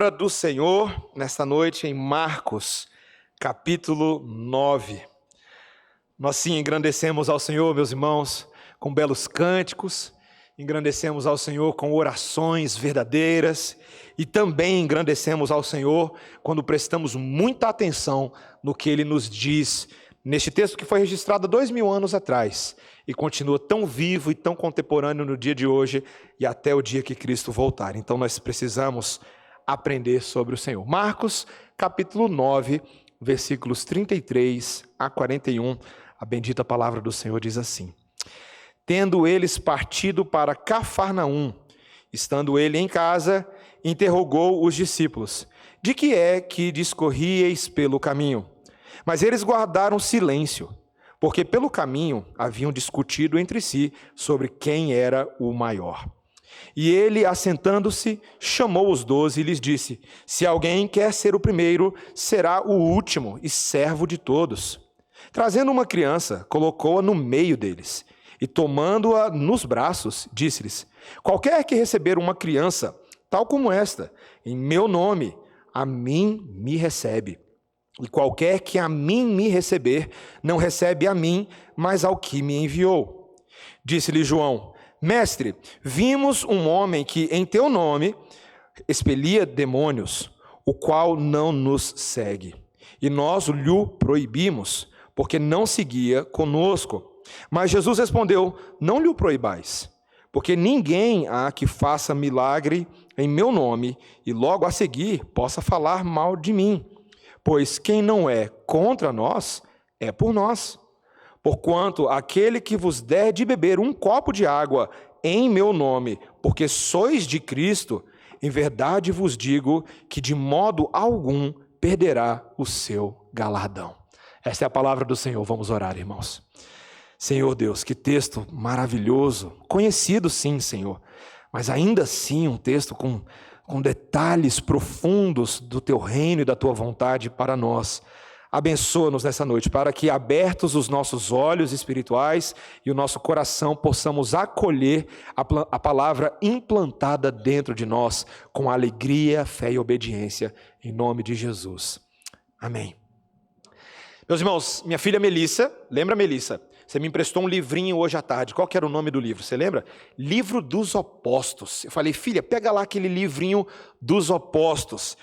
Palavra do Senhor, nesta noite em Marcos, capítulo 9. Nós sim engrandecemos ao Senhor, meus irmãos, com belos cânticos, engrandecemos ao Senhor com orações verdadeiras e também engrandecemos ao Senhor quando prestamos muita atenção no que Ele nos diz neste texto que foi registrado há 2000 anos atrás e continua tão vivo e tão contemporâneo no dia de hoje e até o dia que Cristo voltar. Então nós precisamos aprender sobre o Senhor. Marcos, capítulo 9, versículos 33 a 41, a bendita palavra do Senhor diz assim: Tendo eles partido para Cafarnaum, estando ele em casa, interrogou os discípulos: De que é que discorríeis pelo caminho? Mas eles guardaram silêncio, porque pelo caminho haviam discutido entre si sobre quem era o maior. E ele, assentando-se, chamou os 12 e lhes disse: Se alguém quer ser o primeiro, será o último e servo de todos. Trazendo uma criança, colocou-a no meio deles, e tomando-a nos braços, disse-lhes: Qualquer que receber uma criança, tal como esta, em meu nome, a mim me recebe. E qualquer que a mim me receber, não recebe a mim, mas ao que me enviou. Disse-lhe João: Mestre, vimos um homem que em teu nome expelia demônios, o qual não nos segue. E nós lhe proibimos, porque não seguia conosco. Mas Jesus respondeu: Não lhe proibais, porque ninguém há que faça milagre em meu nome e logo a seguir possa falar mal de mim. Pois quem não é contra nós, é por nós. Porquanto aquele que vos der de beber um copo de água em meu nome, porque sois de Cristo, em verdade vos digo que de modo algum perderá o seu galardão. Esta é a palavra do Senhor. Vamos orar, irmãos. Senhor Deus, que texto maravilhoso, conhecido sim, Senhor, mas ainda assim um texto com detalhes profundos do teu reino e da tua vontade para nós. Abençoa-nos nessa noite, para que, abertos os nossos olhos espirituais e o nosso coração, possamos acolher a palavra implantada dentro de nós, com alegria, fé e obediência, em nome de Jesus. Amém. Meus irmãos, minha filha Melissa, lembra Melissa? Você me emprestou um livrinho hoje à tarde. Qual que era o nome do livro? Você lembra? Livro dos Opostos. Eu falei: filha, pega lá aquele livrinho dos opostos.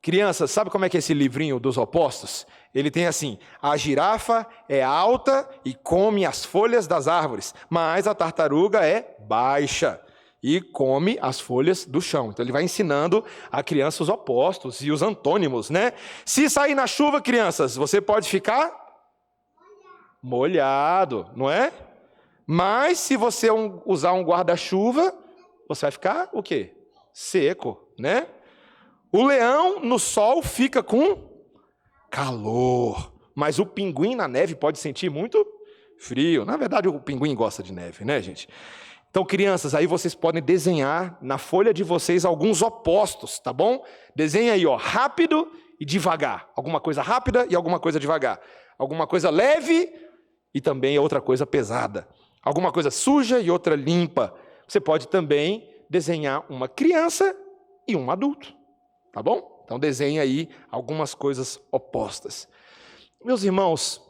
Crianças, sabe como é que é esse livrinho dos opostos? Ele tem assim: a girafa é alta e come as folhas das árvores, mas a tartaruga é baixa e come as folhas do chão. Então ele vai ensinando a criança os opostos e os antônimos, né? Se sair na chuva, crianças, você pode ficar molhado, não é? Mas se você usar um guarda-chuva, você vai ficar o quê? Seco, né? O leão no sol fica com calor, mas o pinguim na neve pode sentir muito frio. Na verdade, o pinguim gosta de neve, né, gente? Então, crianças, aí vocês podem desenhar na folha de vocês alguns opostos, tá bom? Desenha aí, ó, rápido e devagar. Alguma coisa rápida e alguma coisa devagar. Alguma coisa leve e também outra coisa pesada. Alguma coisa suja e outra limpa. Você pode também desenhar uma criança e um adulto. Tá bom? Então desenhe aí algumas coisas opostas. Meus irmãos,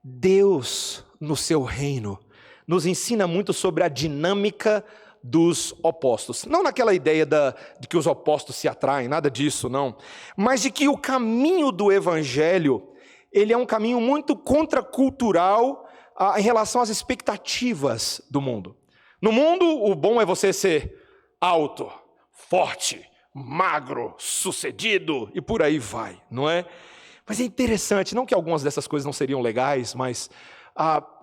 Deus no seu reino nos ensina muito sobre a dinâmica dos opostos. Não naquela ideia de que os opostos se atraem, nada disso, não. Mas de que o caminho do evangelho, ele é um caminho muito contracultural em relação às expectativas do mundo. No mundo, o bom é você ser alto, forte, magro, sucedido e por aí vai, não é? Mas é interessante, não que algumas dessas coisas não seriam legais, mas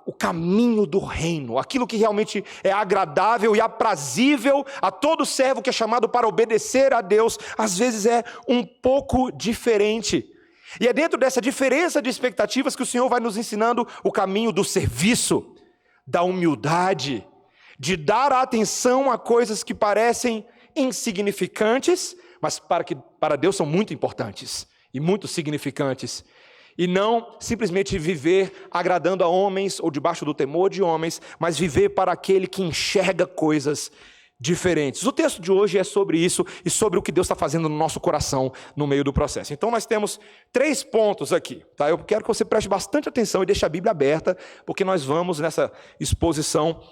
o caminho do reino, aquilo que realmente é agradável e aprazível a todo servo que é chamado para obedecer a Deus, às vezes é um pouco diferente. E é dentro dessa diferença de expectativas que o Senhor vai nos ensinando o caminho do serviço, da humildade, de dar atenção a coisas que parecem insignificantes, mas para Deus são muito importantes e muito significantes. E não simplesmente viver agradando a homens ou debaixo do temor de homens, mas viver para aquele que enxerga coisas diferentes. O texto de hoje é sobre isso e sobre o que Deus está fazendo no nosso coração no meio do processo. Então nós temos 3 pontos aqui, tá? Eu quero que você preste bastante atenção e deixe a Bíblia aberta, porque nós vamos nessa exposição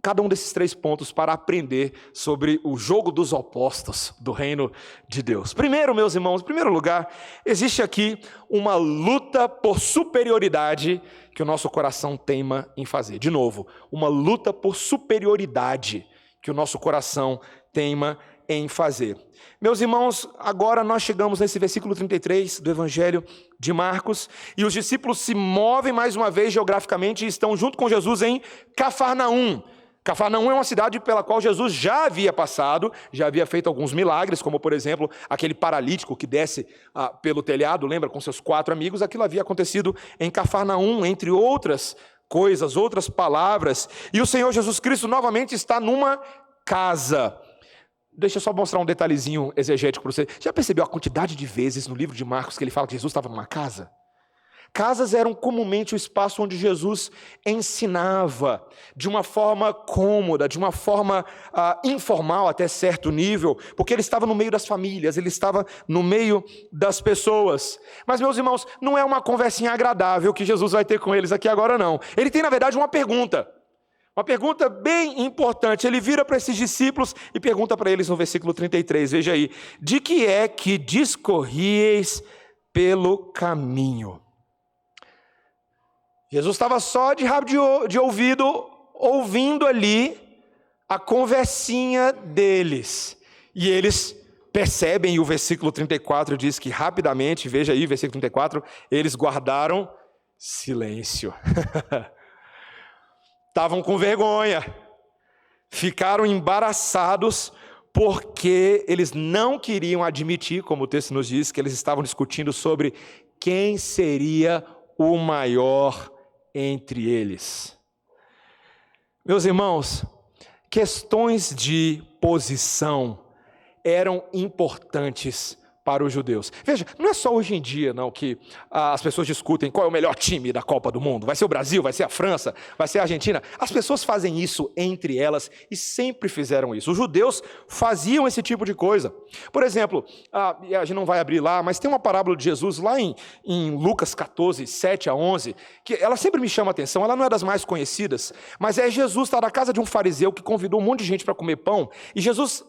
cada um desses 3 pontos para aprender sobre o jogo dos opostos do reino de Deus. Primeiro, meus irmãos, em primeiro lugar, existe aqui uma luta por superioridade que o nosso coração teima em fazer. De novo, uma luta por superioridade que o nosso coração teima em fazer. Meus irmãos, agora nós chegamos nesse versículo 33 do Evangelho de Marcos, e os discípulos se movem mais uma vez geograficamente e estão junto com Jesus em Cafarnaum. Cafarnaum é uma cidade pela qual Jesus já havia passado, já havia feito alguns milagres, como por exemplo, aquele paralítico que desce pelo telhado, lembra, com seus 4 amigos, aquilo havia acontecido em Cafarnaum, entre outras coisas, outras palavras, e o Senhor Jesus Cristo novamente está numa casa. Deixa eu só mostrar um detalhezinho exegético para você. Já percebeu a quantidade de vezes no livro de Marcos que ele fala que Jesus estava numa casa? Casas eram comumente o espaço onde Jesus ensinava de uma forma cômoda, de uma forma informal até certo nível, porque ele estava no meio das famílias, ele estava no meio das pessoas. Mas, meus irmãos, não é uma conversinha agradável que Jesus vai ter com eles aqui agora, não. Ele tem, na verdade, uma pergunta bem importante. Ele vira para esses discípulos e pergunta para eles no versículo 33, veja aí: de que é que discorrieis pelo caminho? Jesus estava só de rabo de ouvido, ouvindo ali a conversinha deles. E eles percebem, e o versículo 34 diz que rapidamente, veja aí, versículo 34, eles guardaram silêncio. Estavam com vergonha, ficaram embaraçados, porque eles não queriam admitir, como o texto nos diz, que eles estavam discutindo sobre quem seria o maior entre eles. Meus irmãos, questões de posição eram importantes para os judeus. Veja, não é só hoje em dia não, que as pessoas discutem qual é o melhor time da Copa do Mundo. Vai ser o Brasil, vai ser a França, vai ser a Argentina. As pessoas fazem isso entre elas e sempre fizeram isso. Os judeus faziam esse tipo de coisa. Por exemplo, a gente não vai abrir lá, mas tem uma parábola de Jesus lá em Lucas 14, 7 a 11, que ela sempre me chama a atenção. Ela não é das mais conhecidas, mas Jesus está na casa de um fariseu que convidou um monte de gente para comer pão, e Jesus,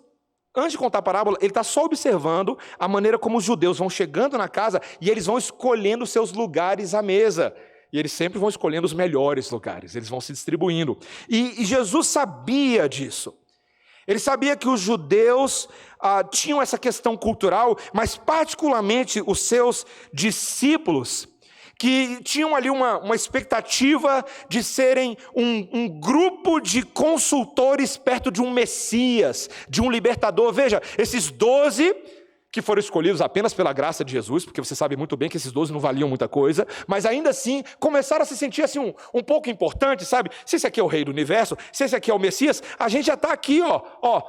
antes de contar a parábola, ele está só observando a maneira como os judeus vão chegando na casa e eles vão escolhendo seus lugares à mesa. E eles sempre vão escolhendo os melhores lugares, eles vão se distribuindo. E Jesus sabia disso. Ele sabia que os judeus tinham essa questão cultural, mas particularmente os seus discípulos, que tinham ali uma expectativa de serem um grupo de consultores perto de um Messias, de um libertador. Veja, esses 12 que foram escolhidos apenas pela graça de Jesus, porque você sabe muito bem que esses 12 não valiam muita coisa, mas ainda assim começaram a se sentir assim um pouco importantes, sabe? Se esse aqui é o rei do universo, se esse aqui é o Messias, a gente já está aqui,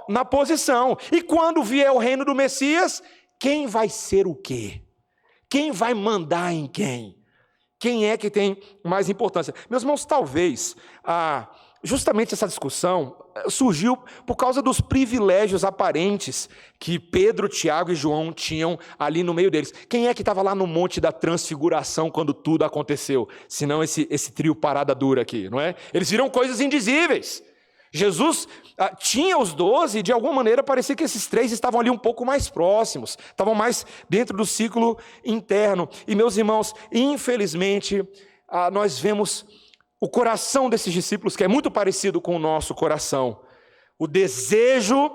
na posição. E quando vier o reino do Messias, quem vai ser o quê? Quem vai mandar em quem? Quem é que tem mais importância? Meus irmãos, talvez justamente essa discussão surgiu por causa dos privilégios aparentes que Pedro, Tiago e João tinham ali no meio deles. Quem é que estava lá no Monte da Transfiguração quando tudo aconteceu? Senão esse trio parada dura aqui, não é? Eles viram coisas indizíveis. Jesus tinha os 12 e de alguma maneira parecia que esses 3 estavam ali um pouco mais próximos, estavam mais dentro do ciclo interno. E meus irmãos, infelizmente, nós vemos o coração desses discípulos, que é muito parecido com o nosso coração. O desejo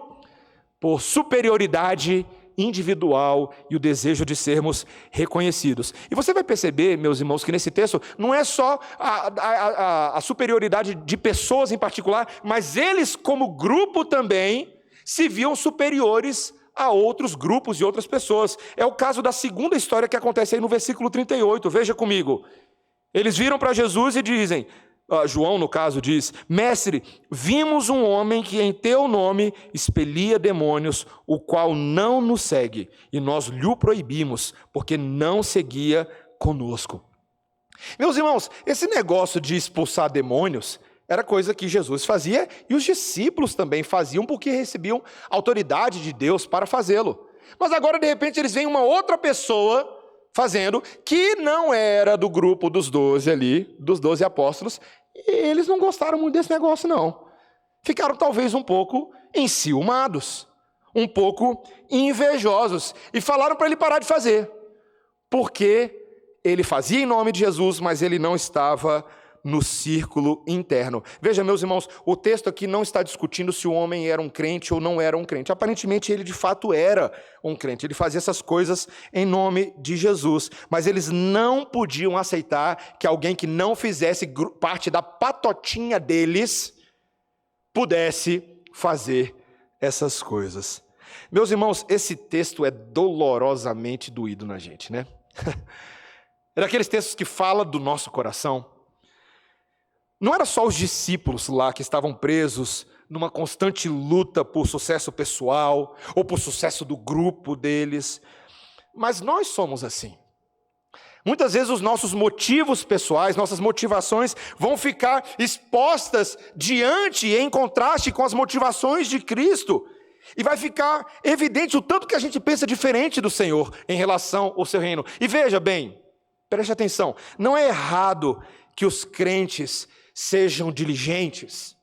por superioridade individual e o desejo de sermos reconhecidos. E você vai perceber, meus irmãos, que nesse texto não é só a superioridade de pessoas em particular, mas eles como grupo também se viam superiores a outros grupos e outras pessoas. É o caso da segunda história que acontece aí no versículo 38, veja comigo. Eles viram para Jesus e dizem, João no caso diz, mestre, vimos um homem que em teu nome expelia demônios, o qual não nos segue, e nós lhe proibimos, porque não seguia conosco. Meus irmãos, esse negócio de expulsar demônios Era coisa que Jesus fazia e os discípulos também faziam porque recebiam autoridade de Deus para fazê-lo. Mas agora, de repente, eles veem uma outra pessoa fazendo que não era do grupo dos 12 ali, dos 12 apóstolos, e eles não gostaram muito desse negócio, não. Ficaram talvez um pouco enciumados, um pouco invejosos, e falaram para ele parar de fazer, porque ele fazia em nome de Jesus, mas ele não estava no círculo interno. Veja, meus irmãos, o texto aqui não está discutindo se o homem era um crente ou não era um crente. Aparentemente, ele de fato era um crente. Ele fazia essas coisas em nome de Jesus. Mas eles não podiam aceitar que alguém que não fizesse parte da patotinha deles pudesse fazer essas coisas. Meus irmãos, esse texto é dolorosamente doído na gente, né? É daqueles textos que fala do nosso coração. Não era só os discípulos lá que estavam presos numa constante luta por sucesso pessoal ou por sucesso do grupo deles, mas nós somos assim. Muitas vezes os nossos motivos pessoais, nossas motivações vão ficar expostas diante e em contraste com as motivações de Cristo. E vai ficar evidente o tanto que a gente pensa diferente do Senhor em relação ao seu reino. E veja bem, preste atenção, não é errado que os crentes sejam diligentes,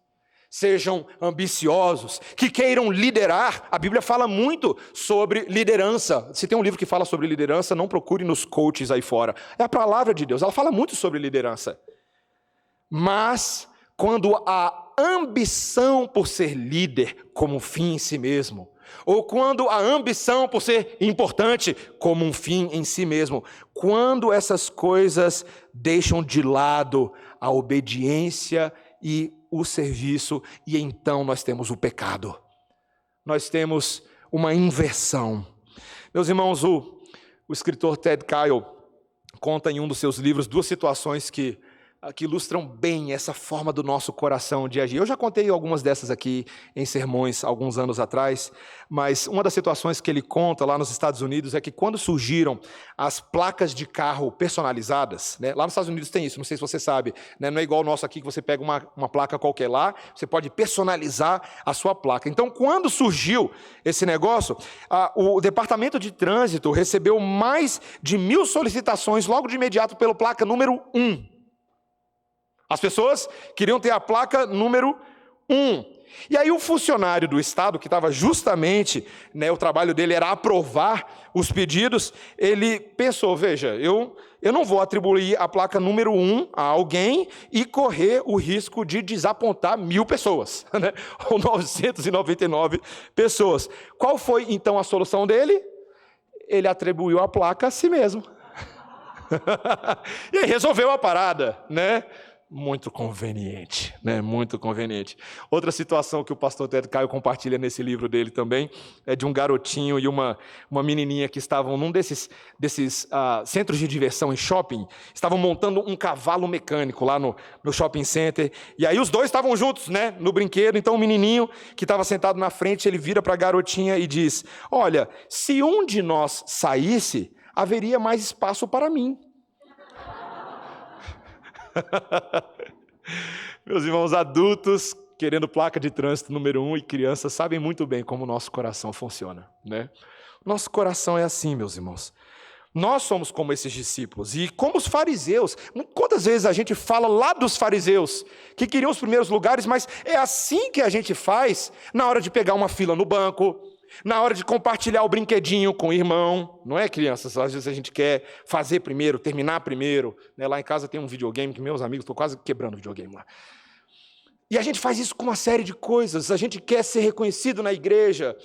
sejam ambiciosos, que queiram liderar. A Bíblia fala muito sobre liderança. Se tem um livro que fala sobre liderança, não procure nos coaches aí fora. É a palavra de Deus, ela fala muito sobre liderança. Mas, quando a ambição por ser líder como fim em si mesmo, ou quando a ambição por ser importante como um fim em si mesmo, quando essas coisas deixam de lado a obediência e o serviço, e então nós temos o pecado. Nós temos uma inversão. Meus irmãos, o escritor Ted Kyle conta em um dos seus livros duas situações que ilustram bem essa forma do nosso coração de agir. Eu já contei algumas dessas aqui em sermões alguns anos atrás, mas uma das situações que ele conta lá nos Estados Unidos é que quando surgiram as placas de carro personalizadas, né, lá nos Estados Unidos tem isso, não sei se você sabe, né, não é igual o nosso aqui que você pega uma placa qualquer lá, você pode personalizar a sua placa. Então, quando surgiu esse negócio, o Departamento de Trânsito recebeu mais de 1.000 solicitações logo de imediato pela placa número 1. As pessoas queriam ter a placa número 1. E aí o funcionário do Estado, que estava justamente, né, o trabalho dele era aprovar os pedidos, ele pensou, veja, eu não vou atribuir a placa número 1 a alguém e correr o risco de desapontar 1.000 pessoas, né, ou 999 pessoas. Qual foi, então, a solução dele? Ele atribuiu a placa a si mesmo. E aí resolveu a parada, né? Muito conveniente, né? Muito conveniente. Outra situação que o pastor Ted Caio compartilha nesse livro dele também é de um garotinho e uma menininha que estavam num desses centros de diversão em shopping, estavam montando um cavalo mecânico lá no shopping center, e aí os dois estavam juntos, né, no brinquedo. Então o menininho que estava sentado na frente, ele vira para a garotinha e diz, olha, se um de nós saísse, haveria mais espaço para mim. Meus irmãos, adultos querendo placa de trânsito número 1 e crianças sabem muito bem como o nosso coração funciona, né? Nosso coração é assim, meus irmãos. Nós somos como esses discípulos e como os fariseus. Quantas vezes a gente fala lá dos fariseus que queriam os primeiros lugares, mas é assim que a gente faz na hora de pegar uma fila no banco, na hora de compartilhar o brinquedinho com o irmão, não é, crianças? Às vezes a gente quer fazer primeiro, terminar primeiro, né? Lá em casa tem um videogame que meus amigos, estou quase quebrando o videogame lá. E a gente faz isso com uma série de coisas, a gente quer ser reconhecido na igreja.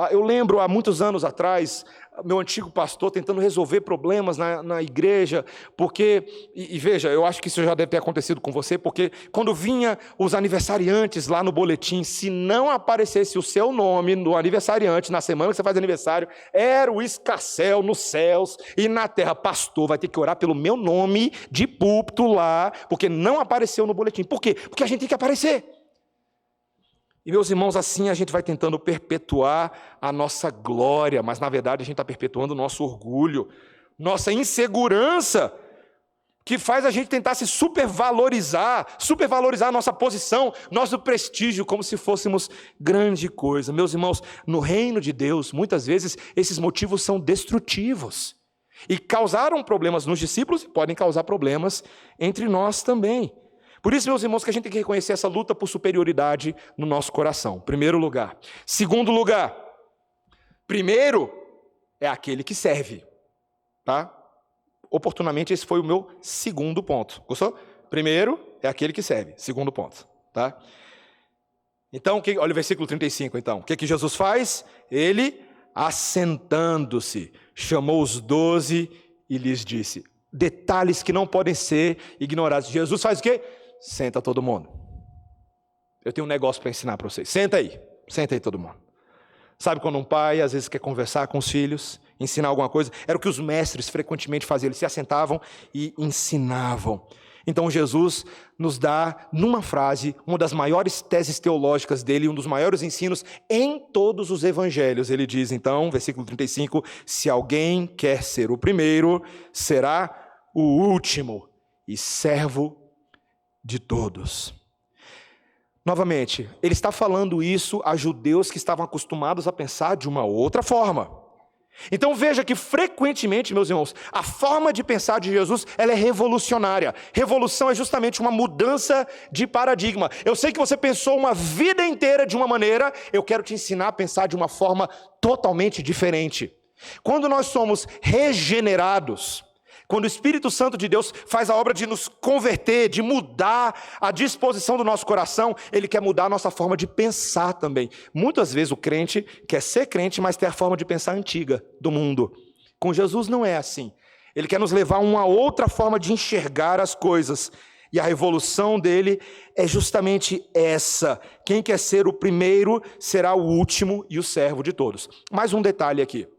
Eu lembro, há muitos anos atrás, meu antigo pastor tentando resolver problemas na igreja, porque, e veja, eu acho que isso já deve ter acontecido com você, porque quando vinha os aniversariantes lá no boletim, se não aparecesse o seu nome no aniversariante, na semana que você faz aniversário, era o escarcéu nos céus e na terra. Pastor, vai ter que orar pelo meu nome de púlpito lá, porque não apareceu no boletim. Por quê? Porque a gente tem que aparecer. E, meus irmãos, assim a gente vai tentando perpetuar a nossa glória, mas, na verdade, a gente está perpetuando o nosso orgulho, nossa insegurança, que faz a gente tentar se supervalorizar a nossa posição, nosso prestígio, como se fôssemos grande coisa. Meus irmãos, no reino de Deus, muitas vezes, esses motivos são destrutivos. E causaram problemas nos discípulos e podem causar problemas entre nós também. Por isso, meus irmãos, que a gente tem que reconhecer essa luta por superioridade no nosso coração. Primeiro lugar. Segundo lugar. Primeiro é aquele que serve. Tá? Oportunamente, esse foi o meu segundo ponto. Gostou? Primeiro é aquele que serve. Segundo ponto. Tá? Então, olha o versículo 35, então. O que Jesus faz? Ele, assentando-se, chamou os 12 e lhes disse. Detalhes que não podem ser ignorados. Jesus faz o quê? Senta todo mundo. Eu tenho um negócio para ensinar para vocês. Senta aí todo mundo. Sabe quando um pai às vezes quer conversar com os filhos, ensinar alguma coisa? Era o que os mestres frequentemente faziam, eles se assentavam e ensinavam. Então Jesus nos dá, numa frase, uma das maiores teses teológicas dele, um dos maiores ensinos em todos os evangelhos. Ele diz então, versículo 35, se alguém quer ser o primeiro, será o último e servo de todos. Novamente, ele está falando isso a judeus que estavam acostumados a pensar de uma outra forma. Então veja que frequentemente, meus irmãos, a forma de pensar de Jesus, ela é revolucionária. Revolução é justamente uma mudança de paradigma. Eu sei que você pensou uma vida inteira de uma maneira, eu quero te ensinar a pensar de uma forma totalmente diferente. Quando nós somos regenerados, quando o Espírito Santo de Deus faz a obra de nos converter, de mudar a disposição do nosso coração, Ele quer mudar a nossa forma de pensar também. Muitas vezes o crente quer ser crente, mas tem a forma de pensar antiga do mundo. Com Jesus não é assim. Ele quer nos levar a uma outra forma de enxergar as coisas. E a revolução dele é justamente essa. Quem quer ser o primeiro será o último e o servo de todos. Mais um detalhe aqui.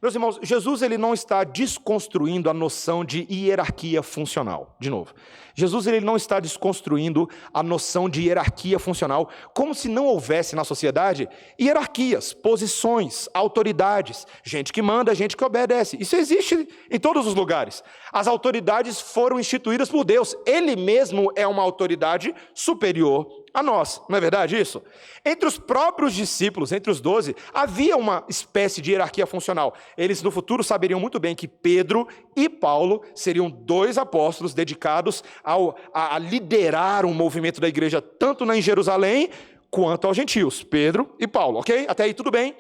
Meus irmãos, Jesus ele não está desconstruindo a noção de hierarquia funcional. De novo, Jesus ele não está desconstruindo a noção de hierarquia funcional, como se não houvesse na sociedade hierarquias, posições, autoridades, gente que manda, gente que obedece. Isso existe em todos os lugares. As autoridades foram instituídas por Deus. Ele mesmo é uma autoridade superior a nós, não é verdade isso? Entre os próprios discípulos, entre os 12, havia uma espécie de hierarquia funcional. Eles no futuro saberiam muito bem que Pedro e Paulo seriam 2 apóstolos dedicados a liderar um movimento da igreja, tanto em Jerusalém, quanto aos gentios. Pedro e Paulo, ok? Até aí tudo bem.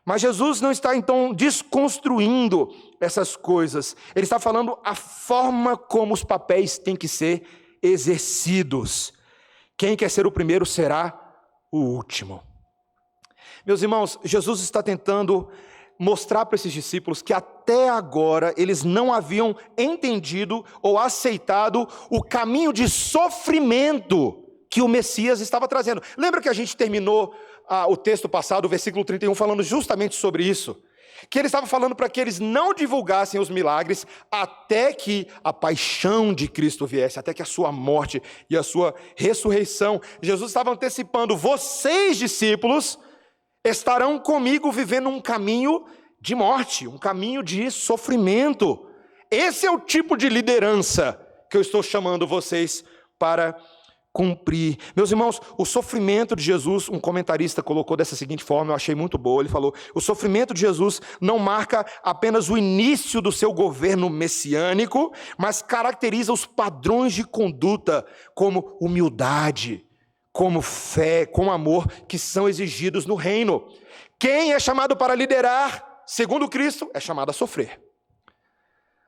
Mas Jesus não está então desconstruindo essas coisas. Ele está falando a forma como os papéis têm que ser exercidos. Quem quer ser o primeiro será o último. Meus irmãos, Jesus está tentando mostrar para esses discípulos que até agora eles não haviam entendido ou aceitado o caminho de sofrimento que o Messias estava trazendo. Lembra que a gente terminou o texto passado, o versículo 31, falando justamente sobre isso? Que ele estava falando para que eles não divulgassem os milagres até que a paixão de Cristo viesse, até que a sua morte e a sua ressurreição. Jesus estava antecipando, vocês discípulos estarão comigo vivendo um caminho de morte, um caminho de sofrimento. Esse é o tipo de liderança que eu estou chamando vocês para cumprir. Meus irmãos, o sofrimento de Jesus, um comentarista colocou dessa seguinte forma, eu achei muito boa, ele falou, o sofrimento de Jesus não marca apenas o início do seu governo messiânico, mas caracteriza os padrões de conduta como humildade, como fé, como amor, que são exigidos no reino. Quem é chamado para liderar, segundo Cristo, é chamado a sofrer.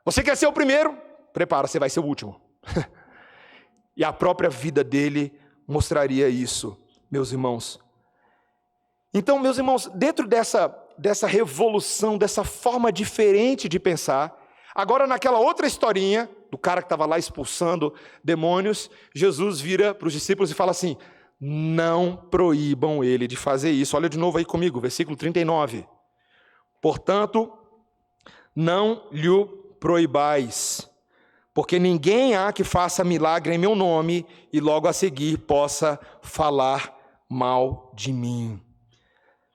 Você quer ser o primeiro? Prepara, você vai ser o último. E a própria vida dele mostraria isso, meus irmãos. Então, meus irmãos, dentro dessa revolução, dessa forma diferente de pensar, agora naquela outra historinha, do cara que estava lá expulsando demônios, Jesus vira para os discípulos e fala assim, não proíbam ele de fazer isso. Olha de novo aí comigo, versículo 39. Portanto, não lhe proibais, porque ninguém há que faça milagre em meu nome e logo a seguir possa falar mal de mim.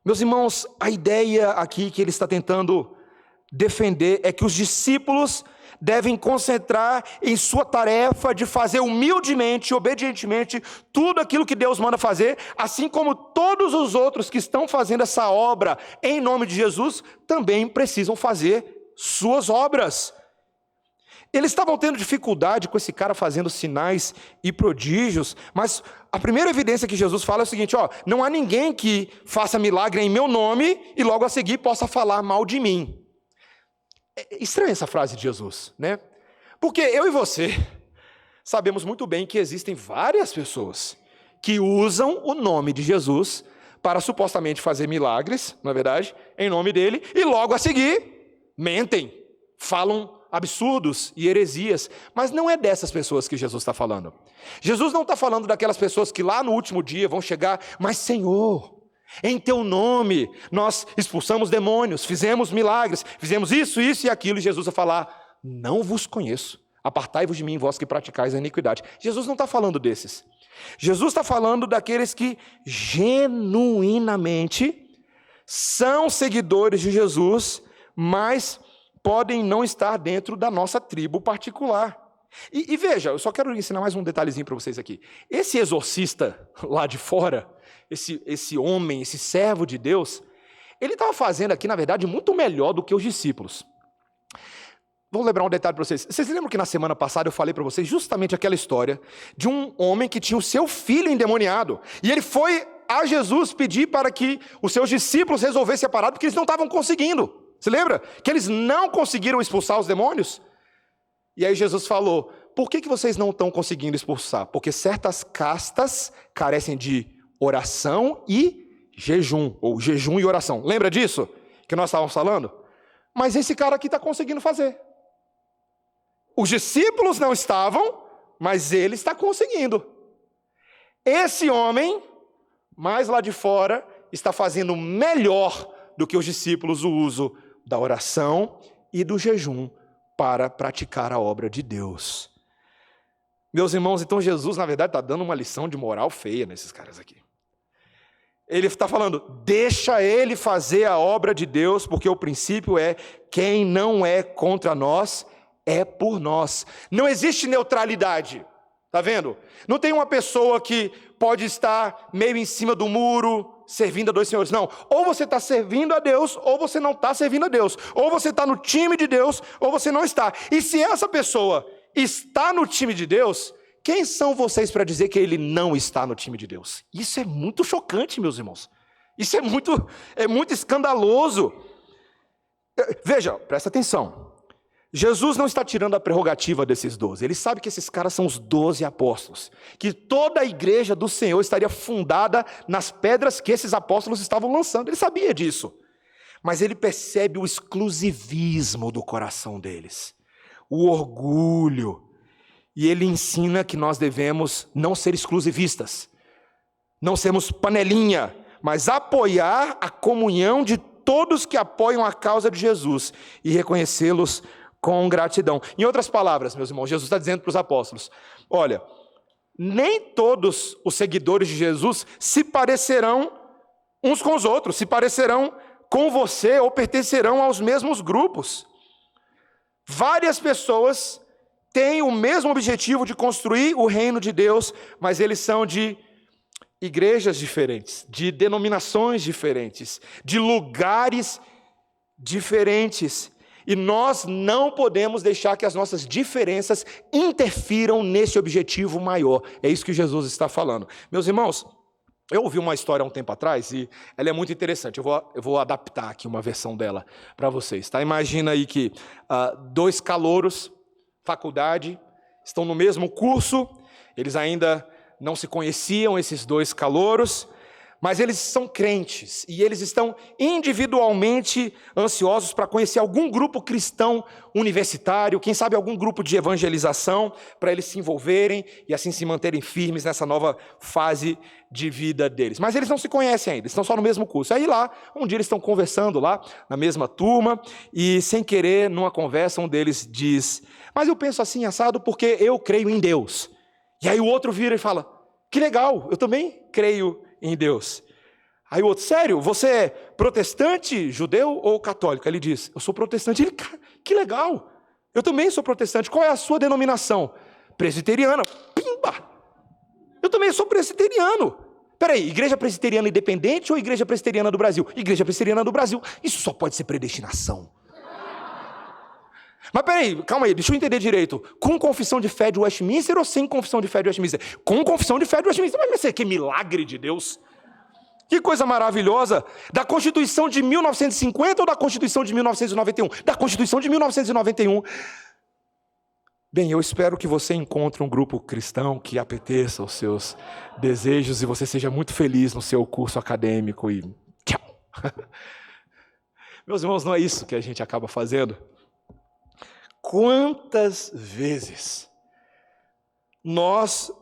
Meus irmãos, a ideia aqui que ele está tentando defender é que os discípulos devem concentrar em sua tarefa de fazer humildemente, obedientemente, tudo aquilo que Deus manda fazer, assim como todos os outros que estão fazendo essa obra em nome de Jesus, também precisam fazer suas obras. Eles estavam tendo dificuldade com esse cara fazendo sinais e prodígios, mas a primeira evidência que Jesus fala é o seguinte, não há ninguém que faça milagre em meu nome e logo a seguir possa falar mal de mim. É estranha essa frase de Jesus, né? Porque eu e você sabemos muito bem que existem várias pessoas que usam o nome de Jesus para supostamente fazer milagres, na verdade, em nome dele, e logo a seguir mentem, falam absurdos e heresias, mas não é dessas pessoas que Jesus está falando. Jesus não está falando daquelas pessoas que lá no último dia vão chegar, mas Senhor, em teu nome nós expulsamos demônios, fizemos milagres, fizemos isso e aquilo, e Jesus vai falar, não vos conheço, apartai-vos de mim, vós que praticais a iniquidade. Jesus não está falando desses. Jesus está falando daqueles que genuinamente são seguidores de Jesus, mas podem não estar dentro da nossa tribo particular. E veja, eu só quero ensinar mais um detalhezinho para vocês aqui. Esse exorcista lá de fora, esse homem, esse servo de Deus, ele estava fazendo aqui, na verdade, muito melhor do que os discípulos. Vou lembrar um detalhe para vocês. Vocês lembram que na semana passada eu falei para vocês justamente aquela história de um homem que tinha o seu filho endemoniado. E ele foi a Jesus pedir para que os seus discípulos resolvessem a parada, porque eles não estavam conseguindo. Você lembra? Que eles não conseguiram expulsar os demônios? E aí Jesus falou, por que vocês não estão conseguindo expulsar? Porque certas castas carecem de oração e jejum, ou jejum e oração. Lembra disso? Que nós estávamos falando? Mas esse cara aqui está conseguindo fazer. Os discípulos não estavam, mas ele está conseguindo. Esse homem, mais lá de fora, está fazendo melhor do que os discípulos o uso da oração e do jejum para praticar a obra de Deus. Meus irmãos, então Jesus, na verdade, está dando uma lição de moral feia nesses caras aqui. Ele está falando, deixa ele fazer a obra de Deus, porque o princípio é, quem não é contra nós, é por nós. Não existe neutralidade, tá vendo? Não tem uma pessoa que pode estar meio em cima do muro, servindo a dois senhores. Não, ou você está servindo a Deus, ou você não está servindo a Deus. Ou você está no time de Deus, ou você não está. E se essa pessoa está no time de Deus, quem são vocês para dizer que ele não está no time de Deus? Isso é muito chocante, meus irmãos. Isso é muito escandaloso. Veja, presta atenção. Jesus não está tirando a prerrogativa desses 12. Ele sabe que esses caras são os 12 apóstolos. Que toda a igreja do Senhor estaria fundada nas pedras que esses apóstolos estavam lançando. Ele sabia disso. Mas ele percebe o exclusivismo do coração deles. O orgulho. E ele ensina que nós devemos não ser exclusivistas. Não sermos panelinha, mas apoiar a comunhão de todos que apoiam a causa de Jesus e reconhecê-los com gratidão. Em outras palavras, meus irmãos, Jesus está dizendo para os apóstolos, olha, nem todos os seguidores de Jesus se parecerão uns com os outros, se parecerão com você ou pertencerão aos mesmos grupos. Várias pessoas têm o mesmo objetivo de construir o reino de Deus, mas eles são de igrejas diferentes, de denominações diferentes, de lugares diferentes. E nós não podemos deixar que as nossas diferenças interfiram nesse objetivo maior. É isso que Jesus está falando. Meus irmãos, eu ouvi uma história há um tempo atrás e ela é muito interessante. Eu vou adaptar aqui uma versão dela para vocês. Tá? Imagina aí que dois calouros, faculdade, estão no mesmo curso, eles ainda não se conheciam, esses dois calouros, mas eles são crentes e eles estão individualmente ansiosos para conhecer algum grupo cristão universitário, quem sabe algum grupo de evangelização, para eles se envolverem e assim se manterem firmes nessa nova fase de vida deles. Mas eles não se conhecem ainda, estão só no mesmo curso. Aí lá, um dia eles estão conversando lá, na mesma turma, e sem querer, numa conversa, um deles diz, mas eu penso assim, assado, porque eu creio em Deus. E aí o outro vira e fala, que legal, eu também creio em Deus. Aí o outro, sério, você é protestante, judeu ou católico? Ele diz, eu sou protestante. Ele, cara, que legal, Eu também sou protestante. Qual é a sua denominação? Presbiteriana. Pimba! Eu também sou presbiteriano. Peraí, igreja presbiteriana independente ou igreja presbiteriana do Brasil? Igreja presbiteriana do Brasil. Isso só pode ser predestinação. Mas peraí, calma aí, deixa eu entender direito. Com confissão de fé de Westminster ou sem confissão de fé de Westminster? Com confissão de fé de Westminster. Mas isso aqui é milagre de Deus. Que coisa maravilhosa. Da Constituição de 1950 ou da Constituição de 1991? Da Constituição de 1991. Bem, eu espero que você encontre um grupo cristão que apeteça aos seus desejos e você seja muito feliz no seu curso acadêmico e tchau. Meus irmãos, não é isso que a gente acaba fazendo? Quantas vezes nós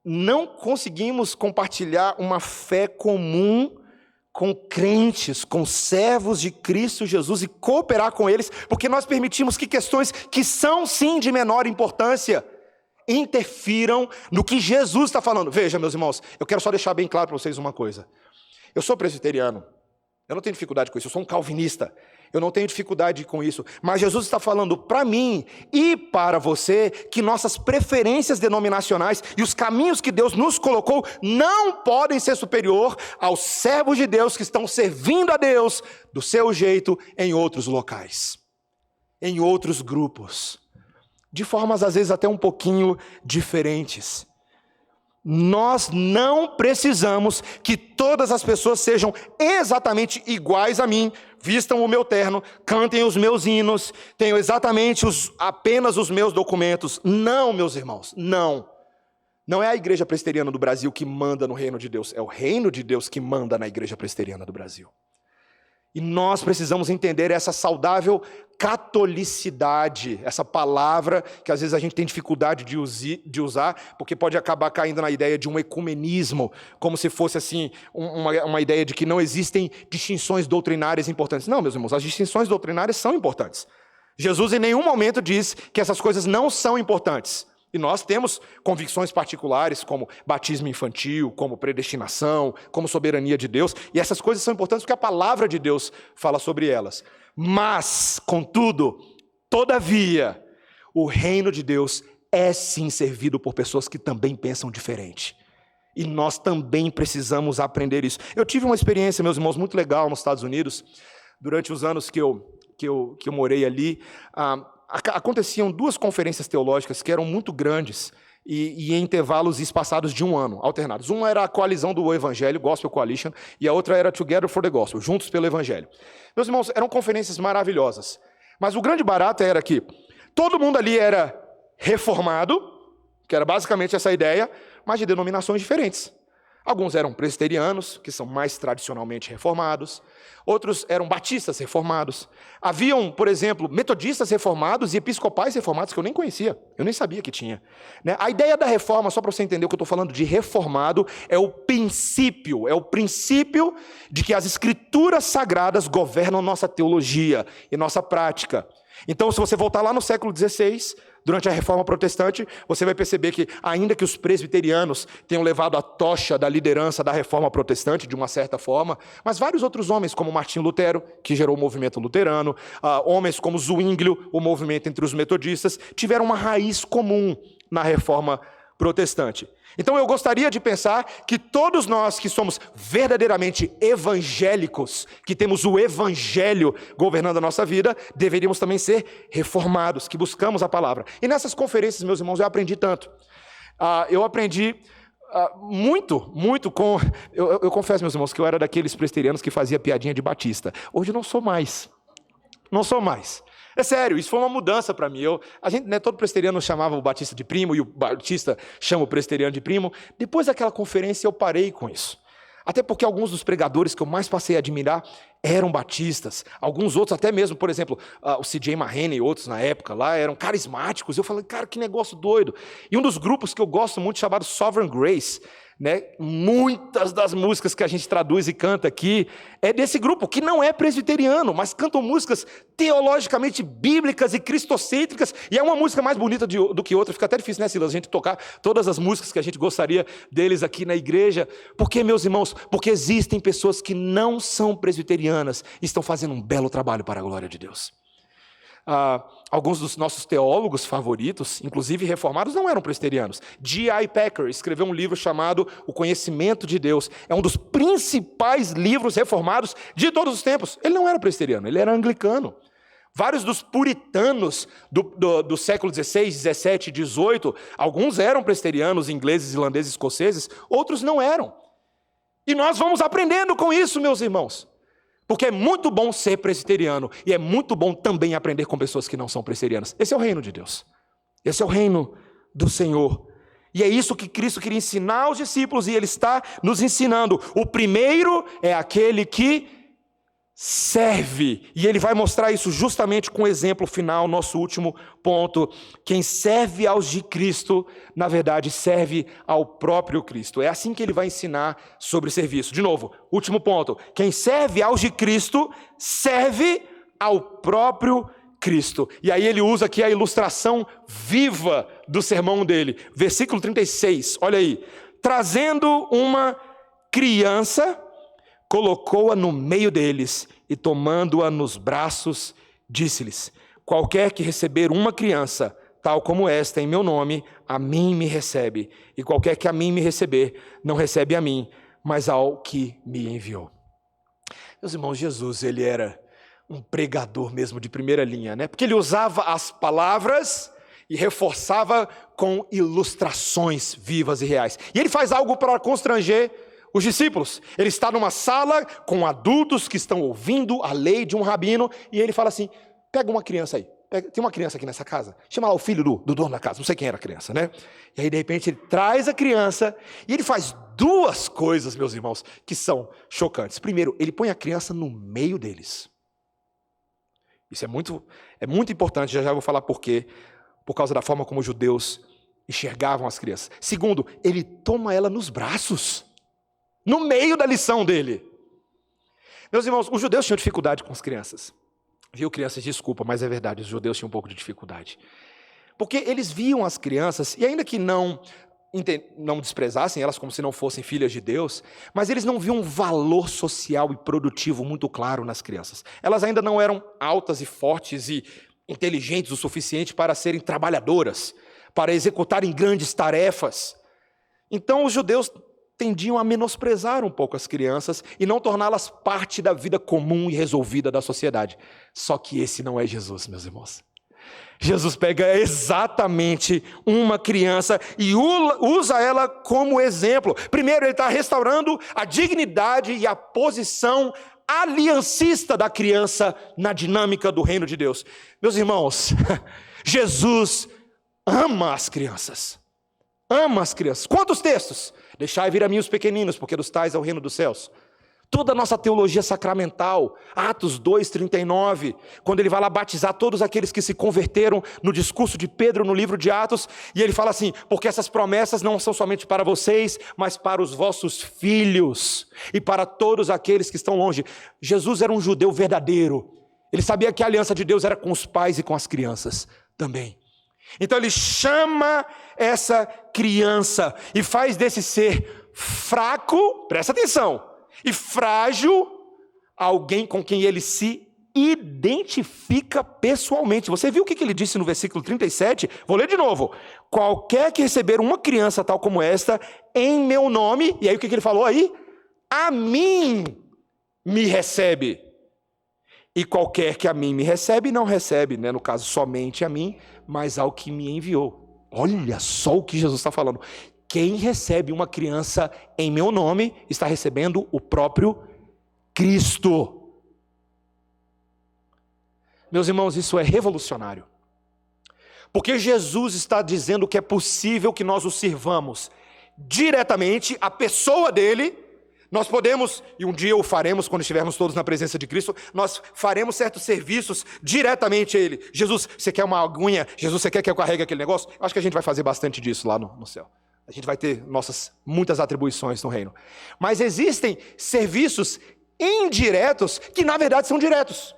não conseguimos compartilhar uma fé comum com crentes, com servos de Cristo Jesus e cooperar com eles, porque nós permitimos que questões que são sim de menor importância interfiram no que Jesus está falando. Veja, meus irmãos, eu quero só deixar bem claro para vocês uma coisa. Eu sou presbiteriano, eu não tenho dificuldade com isso, eu sou um calvinista, eu não tenho dificuldade com isso, mas Jesus está falando para mim e para você que nossas preferências denominacionais e os caminhos que Deus nos colocou não podem ser superior aos servos de Deus que estão servindo a Deus do seu jeito em outros locais, em outros grupos, de formas às vezes até um pouquinho diferentes. Nós não precisamos que todas as pessoas sejam exatamente iguais a mim, vistam o meu terno, cantem os meus hinos, tenham exatamente apenas os meus documentos. Não, meus irmãos, não. Não é a Igreja Presbiteriana do Brasil que manda no reino de Deus, é o reino de Deus que manda na Igreja Presbiteriana do Brasil. E nós precisamos entender essa saudável catolicidade, essa palavra que às vezes a gente tem dificuldade de usar, porque pode acabar caindo na ideia de um ecumenismo, como se fosse assim, uma ideia de que não existem distinções doutrinárias importantes. Não, meus irmãos, as distinções doutrinárias são importantes. Jesus em nenhum momento diz que essas coisas não são importantes. E nós temos convicções particulares, como batismo infantil, como predestinação, como soberania de Deus, e essas coisas são importantes porque a palavra de Deus fala sobre elas. Mas, contudo, todavia, o reino de Deus é sim servido por pessoas que também pensam diferente. E nós também precisamos aprender isso. Eu tive uma experiência, meus irmãos, muito legal nos Estados Unidos, durante os anos que eu morei ali. Aconteciam duas conferências teológicas que eram muito grandes e em intervalos espaçados de um ano, alternados. Uma era a Coalizão do Evangelho, Gospel Coalition, e a outra era Together for the Gospel, Juntos pelo Evangelho. Meus irmãos, eram conferências maravilhosas, mas o grande barato era que todo mundo ali era reformado, que era basicamente essa ideia, mas de denominações diferentes. Alguns eram presbiterianos, que são mais tradicionalmente reformados. Outros eram batistas reformados. Haviam, por exemplo, metodistas reformados e episcopais reformados que eu nem conhecia. Eu nem sabia que tinha. A ideia da reforma, só para você entender o que eu estou falando de reformado, é o princípio de que as escrituras sagradas governam nossa teologia e nossa prática. Então, se você voltar lá no século XVI, durante a Reforma Protestante, você vai perceber que, ainda que os presbiterianos tenham levado a tocha da liderança da Reforma Protestante, de uma certa forma, mas vários outros homens, como Martinho Lutero, que gerou o movimento luterano, homens como Zwinglio, o movimento entre os metodistas, tiveram uma raiz comum na Reforma Protestante. Então eu gostaria de pensar que todos nós que somos verdadeiramente evangélicos, que temos o evangelho governando a nossa vida, deveríamos também ser reformados, que buscamos a palavra. E nessas conferências, meus irmãos, eu aprendi tanto. Eu aprendi muito com... Eu confesso, meus irmãos, que eu era daqueles presbiterianos que fazia piadinha de batista. Hoje eu não sou mais. Não sou mais. É sério, isso foi uma mudança para mim. Todo presbiteriano chamava o batista de primo e o batista chama o presbiteriano de primo. Depois daquela conferência eu parei com isso. Até porque alguns dos pregadores que eu mais passei a admirar eram batistas. Alguns outros, até mesmo, por exemplo, o C.J. Mahaney e outros na época lá, eram carismáticos. Eu falei, cara, que negócio doido. E um dos grupos que eu gosto muito, chamado Sovereign Grace, muitas das músicas que a gente traduz e canta aqui é desse grupo, que não é presbiteriano, mas cantam músicas teologicamente bíblicas e cristocêntricas, e é uma música mais bonita do que outra. Fica até difícil, né, Silas, a gente tocar todas as músicas que a gente gostaria deles aqui na igreja. Por quê, meus irmãos? Porque existem pessoas que não são presbiterianas e estão fazendo um belo trabalho para a glória de Deus. Alguns dos nossos teólogos favoritos, inclusive reformados, não eram presbiterianos. J.I. Packer escreveu um livro chamado O Conhecimento de Deus. É um dos principais livros reformados de todos os tempos. Ele não era presbiteriano, ele era anglicano. Vários dos puritanos do século XVI, XVII e XVIII, alguns eram presbiterianos, ingleses, irlandeses, escoceses, outros não eram. E nós vamos aprendendo com isso, meus irmãos. Porque é muito bom ser presbiteriano e é muito bom também aprender com pessoas que não são presbiterianas. Esse é o reino de Deus. Esse é o reino do Senhor. E é isso que Cristo queria ensinar aos discípulos e Ele está nos ensinando. O primeiro é aquele que serve. E Ele vai mostrar isso justamente com o exemplo final, nosso último ponto. Quem serve aos de Cristo, na verdade, serve ao próprio Cristo. É assim que Ele vai ensinar sobre serviço. De novo, último ponto. Quem serve aos de Cristo, serve ao próprio Cristo. E aí ele usa aqui a ilustração viva do sermão dele. Versículo 36, olha aí. Trazendo uma criança, colocou-a no meio deles e tomando-a nos braços, disse-lhes: qualquer que receber uma criança, tal como esta, em meu nome, a mim me recebe. E qualquer que a mim me receber, não recebe a mim, mas ao que me enviou. Meus irmãos, Jesus, ele era um pregador mesmo de primeira linha, né? Porque ele usava as palavras e reforçava com ilustrações vivas e reais. E ele faz algo para constranger os discípulos. Ele está numa sala com adultos que estão ouvindo a lei de um rabino e ele fala assim: pega uma criança aí. Tem uma criança aqui nessa casa? Chama lá o filho do dono da casa. Não sei quem era a criança, né? E aí, de repente, ele traz a criança e ele faz duas coisas, meus irmãos, que são chocantes. Primeiro, ele põe a criança no meio deles. Isso é muito importante, já vou falar por quê. Por causa da forma como os judeus enxergavam as crianças. Segundo, ele toma ela nos braços. No meio da lição dele. Meus irmãos, os judeus tinham dificuldade com as crianças. Viu, crianças, desculpa, mas é verdade, os judeus tinham um pouco de dificuldade. Porque eles viam as crianças, e ainda que não desprezassem elas como se não fossem filhas de Deus, mas eles não viam um valor social e produtivo muito claro nas crianças. Elas ainda não eram altas e fortes e inteligentes o suficiente para serem trabalhadoras, para executarem grandes tarefas. Então os judeus tendiam a menosprezar um pouco as crianças e não torná-las parte da vida comum e resolvida da sociedade. Só que esse não é Jesus, meus irmãos. Jesus pega exatamente uma criança e usa ela como exemplo. Primeiro, ele está restaurando a dignidade e a posição aliancista da criança na dinâmica do reino de Deus. Meus irmãos, Jesus ama as crianças. Ama as crianças. Quantos textos? Deixai vir a mim os pequeninos, porque dos tais é o reino dos céus. Toda a nossa teologia sacramental, Atos 2:39, quando ele vai lá batizar todos aqueles que se converteram no discurso de Pedro no livro de Atos, e ele fala assim: porque essas promessas não são somente para vocês, mas para os vossos filhos e para todos aqueles que estão longe. Jesus era um judeu verdadeiro. Ele sabia que a aliança de Deus era com os pais e com as crianças também. Então ele chama essa criança e faz desse ser fraco, presta atenção, e frágil, alguém com quem ele se identifica pessoalmente. Você viu o que ele disse no versículo 37? Vou ler de novo. Qualquer que receber uma criança tal como esta, em meu nome, e aí o que ele falou aí? A mim me recebe. E qualquer que a mim me recebe, não recebe, né? No caso, somente a mim, mas ao que me enviou. Olha só o que Jesus está falando. Quem recebe uma criança em meu nome, está recebendo o próprio Cristo. Meus irmãos, isso é revolucionário. Porque Jesus está dizendo que é possível que nós o sirvamos diretamente, a pessoa dele. Nós podemos, e um dia o faremos quando estivermos todos na presença de Cristo, nós faremos certos serviços diretamente a Ele. Jesus, você quer uma aguinha? Jesus, você quer que eu carregue aquele negócio? Acho que a gente vai fazer bastante disso lá no céu. A gente vai ter muitas atribuições no reino. Mas existem serviços indiretos que na verdade são diretos.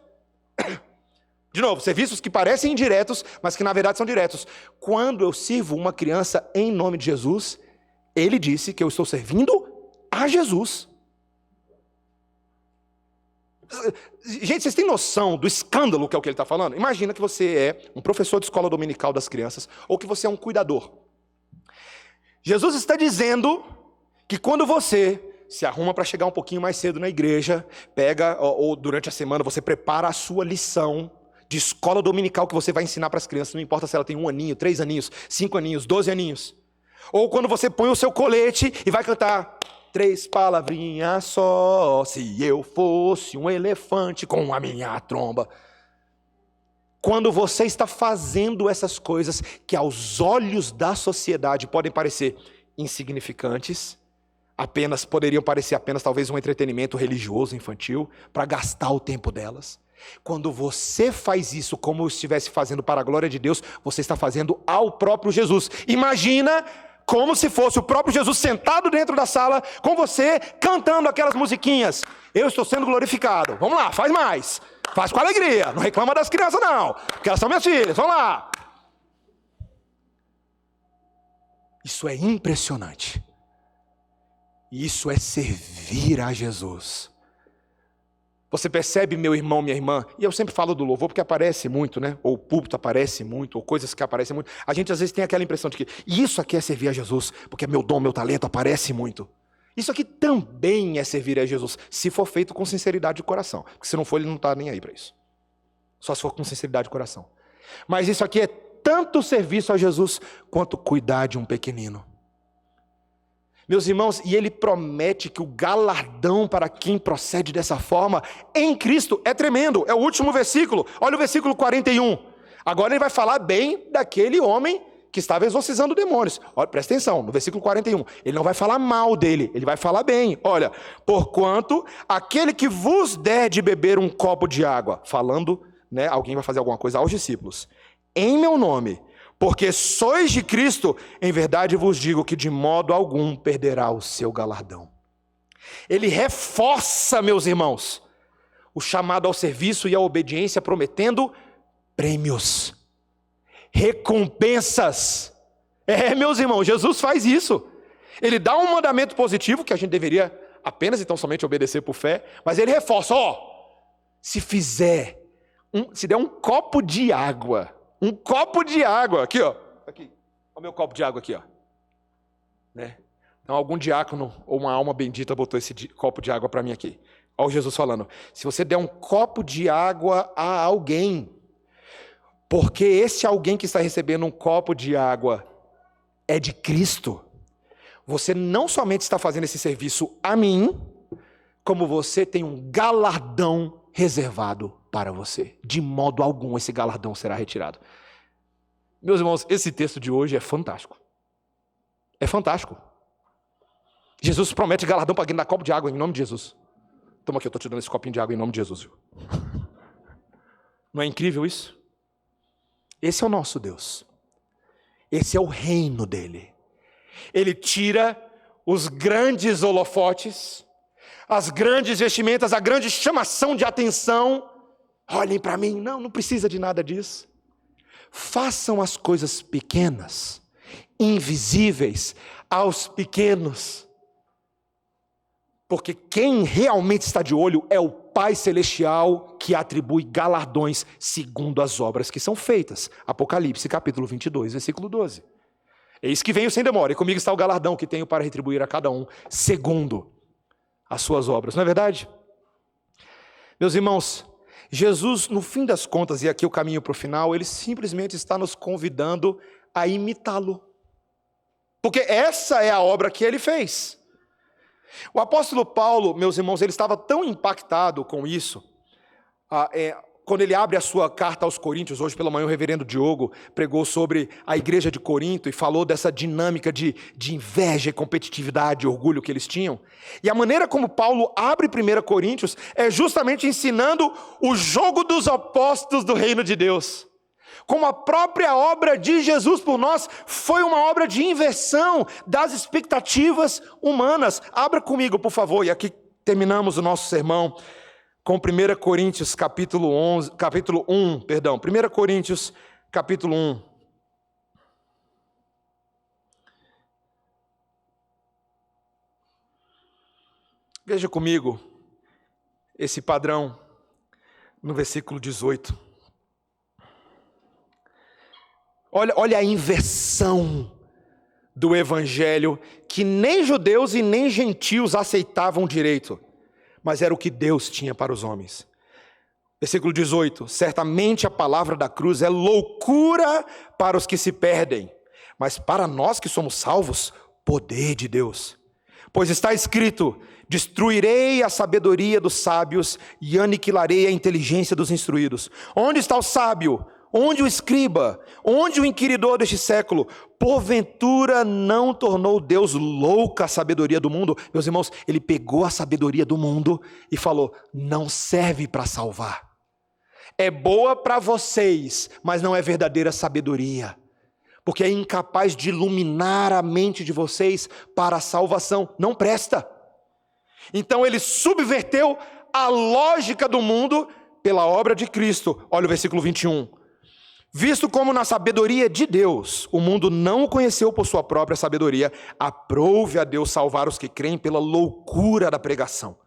De novo, serviços que parecem indiretos, mas que na verdade são diretos. Quando eu sirvo uma criança em nome de Jesus, Ele disse que eu estou servindo a Jesus. Gente, vocês têm noção do escândalo que é o que ele está falando? Imagina que você é um professor de escola dominical das crianças, ou que você é um cuidador. Jesus está dizendo que quando você se arruma para chegar um pouquinho mais cedo na igreja, pega, ou durante a semana você prepara a sua lição de escola dominical que você vai ensinar para as crianças, não importa se ela tem 1 aninho, 3 aninhos, 5 aninhos, 12 aninhos. Ou quando você põe o seu colete e vai cantar 3 palavrinhas só, se eu fosse um elefante com a minha tromba. Quando você está fazendo essas coisas que aos olhos da sociedade podem parecer insignificantes, poderiam parecer apenas talvez um entretenimento religioso infantil, para gastar o tempo delas. Quando você faz isso como estivesse fazendo para a glória de Deus, você está fazendo ao próprio Jesus. Imagina como se fosse o próprio Jesus sentado dentro da sala com você, cantando aquelas musiquinhas. Eu estou sendo glorificado. Vamos lá, faz mais. Faz com alegria. Não reclama das crianças não, porque elas são minhas filhas. Vamos lá. Isso é impressionante. Isso é servir a Jesus. Você percebe, meu irmão, minha irmã, e eu sempre falo do louvor porque aparece muito, né? Ou o púlpito aparece muito, ou coisas que aparecem muito. A gente às vezes tem aquela impressão de que isso aqui é servir a Jesus, porque meu dom, meu talento aparece muito. Isso aqui também é servir a Jesus, se for feito com sinceridade de coração. Porque se não for, ele não está nem aí para isso. Só se for com sinceridade de coração. Mas isso aqui é tanto serviço a Jesus, quanto cuidar de um pequenino. Meus irmãos, e ele promete que o galardão para quem procede dessa forma em Cristo é tremendo. É o último versículo. Olha o versículo 41. Agora ele vai falar bem daquele homem que estava exorcizando demônios. Olha, presta atenção, no versículo 41. Ele não vai falar mal dele, ele vai falar bem. Olha, porquanto aquele que vos der de beber um copo de água, falando, né, alguém vai fazer alguma coisa aos discípulos, em meu nome, porque sois de Cristo, em verdade vos digo que de modo algum perderá o seu galardão. Ele reforça, meus irmãos, o chamado ao serviço e à obediência, prometendo prêmios, recompensas. Meus irmãos, Jesus faz isso. Ele dá um mandamento positivo, que a gente deveria apenas e tão somente obedecer por fé, mas ele reforça, se der um copo de água, aqui, aqui, o meu copo de água aqui, né? Então algum diácono ou uma alma bendita botou esse copo de água para mim aqui. Olha o Jesus falando, se você der um copo de água a alguém, porque esse alguém que está recebendo um copo de água é de Cristo, você não somente está fazendo esse serviço a mim, como você tem um galardão reservado para você. De modo algum esse galardão será retirado. Meus irmãos, esse texto de hoje é fantástico. É fantástico. Jesus promete galardão para quem dá copo de água em nome de Jesus. Toma aqui, eu estou te dando esse copinho de água em nome de Jesus. Viu? Não é incrível isso? Esse é o nosso Deus. Esse é o reino dele. Ele tira os grandes holofotes, as grandes vestimentas, a grande chamação de atenção. Olhem para mim, não precisa de nada disso. Façam as coisas pequenas, invisíveis aos pequenos. Porque quem realmente está de olho é o Pai Celestial, que atribui galardões segundo as obras que são feitas. Apocalipse capítulo 22, versículo 12. Eis que venho sem demora, e comigo está o galardão que tenho para retribuir a cada um, segundo as suas obras. Não é verdade? Meus irmãos, Jesus, no fim das contas, e aqui o caminho para o final, ele simplesmente está nos convidando a imitá-lo. Porque essa é a obra que ele fez. O apóstolo Paulo, meus irmãos, ele estava tão impactado com isso, quando ele abre a sua carta aos Coríntios, hoje pela manhã o reverendo Diogo pregou sobre a igreja de Corinto e falou dessa dinâmica de inveja, competitividade, orgulho que eles tinham. E a maneira como Paulo abre 1 Coríntios é justamente ensinando o jogo dos opostos do reino de Deus. Como a própria obra de Jesus por nós foi uma obra de inversão das expectativas humanas. Abra comigo, por favor, e aqui terminamos o nosso sermão com 1 Coríntios capítulo 1, 1 Coríntios capítulo 1. Veja comigo, esse padrão no versículo 18. Olha a inversão do evangelho, que nem judeus e nem gentios aceitavam direito, mas era o que Deus tinha para os homens. Versículo 18: certamente a palavra da cruz é loucura para os que se perdem, mas para nós que somos salvos, poder de Deus. Pois está escrito: destruirei a sabedoria dos sábios e aniquilarei a inteligência dos instruídos. Onde está o sábio? Onde o escriba? Onde o inquiridor deste século? Porventura não tornou Deus louca a sabedoria do mundo? Meus irmãos, ele pegou a sabedoria do mundo e falou: não serve para salvar. É boa para vocês, mas não é verdadeira sabedoria, porque é incapaz de iluminar a mente de vocês para a salvação. Não presta. Então ele subverteu a lógica do mundo pela obra de Cristo. Olha o versículo 21. Visto como na sabedoria de Deus, o mundo não o conheceu por sua própria sabedoria, aprove a Deus salvar os que creem pela loucura da pregação.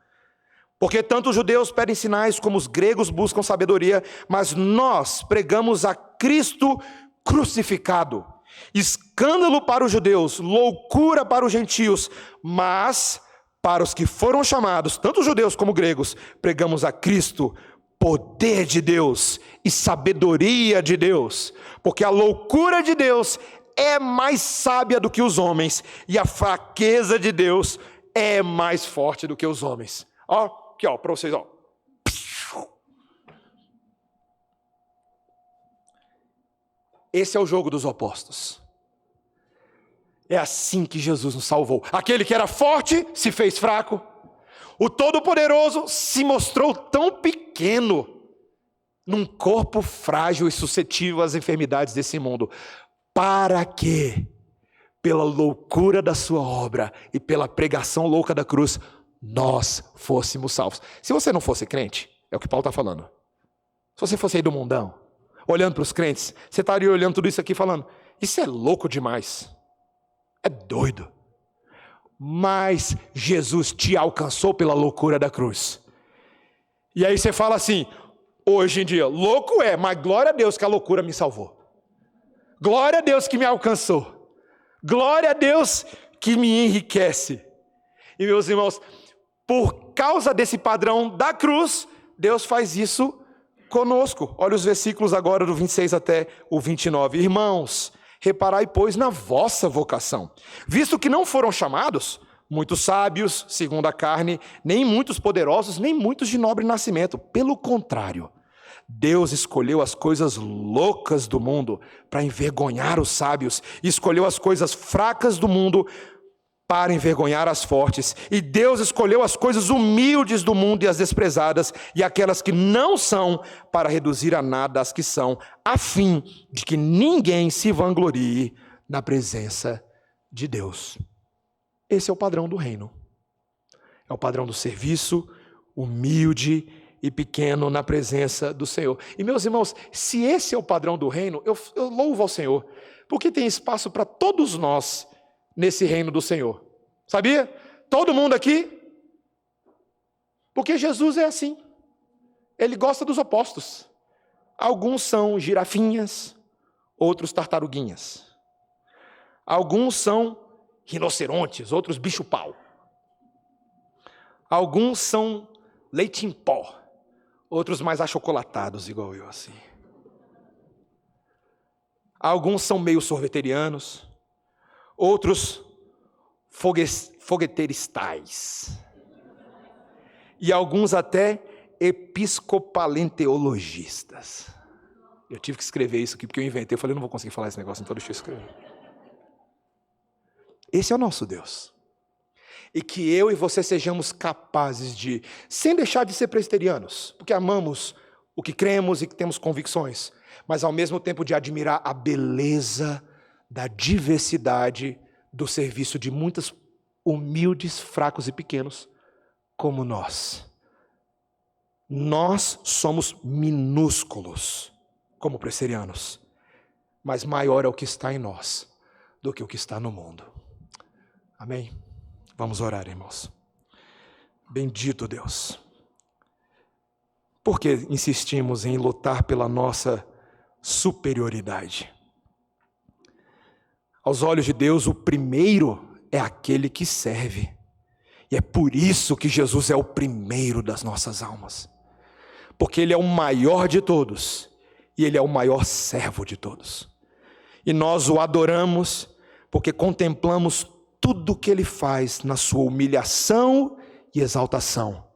Porque tanto os judeus pedem sinais como os gregos buscam sabedoria, mas nós pregamos a Cristo crucificado. Escândalo para os judeus, loucura para os gentios, mas para os que foram chamados, tanto judeus como gregos, pregamos a Cristo, poder de Deus e sabedoria de Deus, porque a loucura de Deus é mais sábia do que os homens, e a fraqueza de Deus é mais forte do que os homens. Ó, aqui ó, para vocês, ó. Esse é o jogo dos opostos. É assim que Jesus nos salvou. Aquele que era forte se fez fraco. O Todo-Poderoso se mostrou tão pequeno num corpo frágil e suscetível às enfermidades desse mundo, para que, pela loucura da sua obra e pela pregação louca da cruz, nós fôssemos salvos. Se você não fosse crente, é o que Paulo está falando. Se você fosse aí do mundão, olhando para os crentes, você estaria olhando tudo isso aqui falando: isso é louco demais, é doido. Mas Jesus te alcançou pela loucura da cruz. E aí você fala assim: hoje em dia, louco é, mas glória a Deus que a loucura me salvou. Glória a Deus que me alcançou. Glória a Deus que me enriquece. E meus irmãos, por causa desse padrão da cruz, Deus faz isso conosco. Olha os versículos agora do 26 até o 29. Irmãos, reparai, pois, na vossa vocação, visto que não foram chamados muitos sábios, segundo a carne, nem muitos poderosos, nem muitos de nobre nascimento. Pelo contrário, Deus escolheu as coisas loucas do mundo para envergonhar os sábios, e escolheu as coisas fracas do mundo para envergonhar as fortes. E Deus escolheu as coisas humildes do mundo e as desprezadas, e aquelas que não são, para reduzir a nada as que são, a fim de que ninguém se vanglorie na presença de Deus. Esse é o padrão do reino. É o padrão do serviço humilde e pequeno na presença do Senhor. E meus irmãos, se esse é o padrão do reino, eu louvo ao Senhor, porque tem espaço para todos nós nesse reino do Senhor. Sabia? Todo mundo aqui. Porque Jesus é assim. Ele gosta dos opostos. Alguns são girafinhas, outros tartaruguinhas. Alguns são rinocerontes, outros bicho-pau. Alguns são leite em pó, outros mais achocolatados, igual eu, assim. Alguns são meio sorveterianos, outros fogueteiristais. E alguns até episcopalenteologistas. Eu tive que escrever isso aqui porque eu inventei. Eu falei, não vou conseguir falar esse negócio, então deixa eu escrever. Esse é o nosso Deus. E que eu e você sejamos capazes de, sem deixar de ser presbiterianos, porque amamos o que cremos e que temos convicções, mas ao mesmo tempo de admirar a beleza da diversidade do serviço de muitos humildes, fracos e pequenos, como nós. Nós somos minúsculos, como presbiterianos, mas maior é o que está em nós do que o que está no mundo. Amém? Vamos orar, irmãos. Bendito Deus. Por que insistimos em lutar pela nossa superioridade? Aos olhos de Deus, o primeiro é aquele que serve. E é por isso que Jesus é o primeiro das nossas almas. Porque Ele é o maior de todos e Ele é o maior servo de todos. E nós o adoramos porque contemplamos tudo o que Ele faz na sua humilhação e exaltação,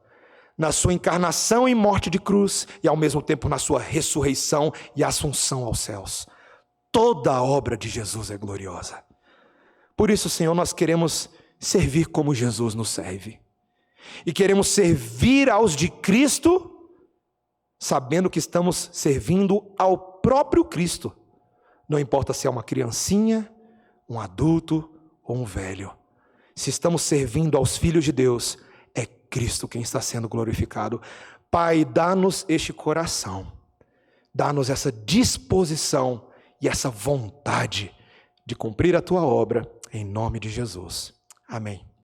na sua encarnação e morte de cruz e ao mesmo tempo na sua ressurreição e assunção aos céus. Toda a obra de Jesus é gloriosa. Por isso, Senhor, nós queremos servir como Jesus nos serve. E queremos servir aos de Cristo, sabendo que estamos servindo ao próprio Cristo. Não importa se é uma criancinha, um adulto ou um velho. Se estamos servindo aos filhos de Deus, é Cristo quem está sendo glorificado. Pai, dá-nos este coração, dá-nos essa disposição e essa vontade de cumprir a Tua obra, em nome de Jesus. Amém.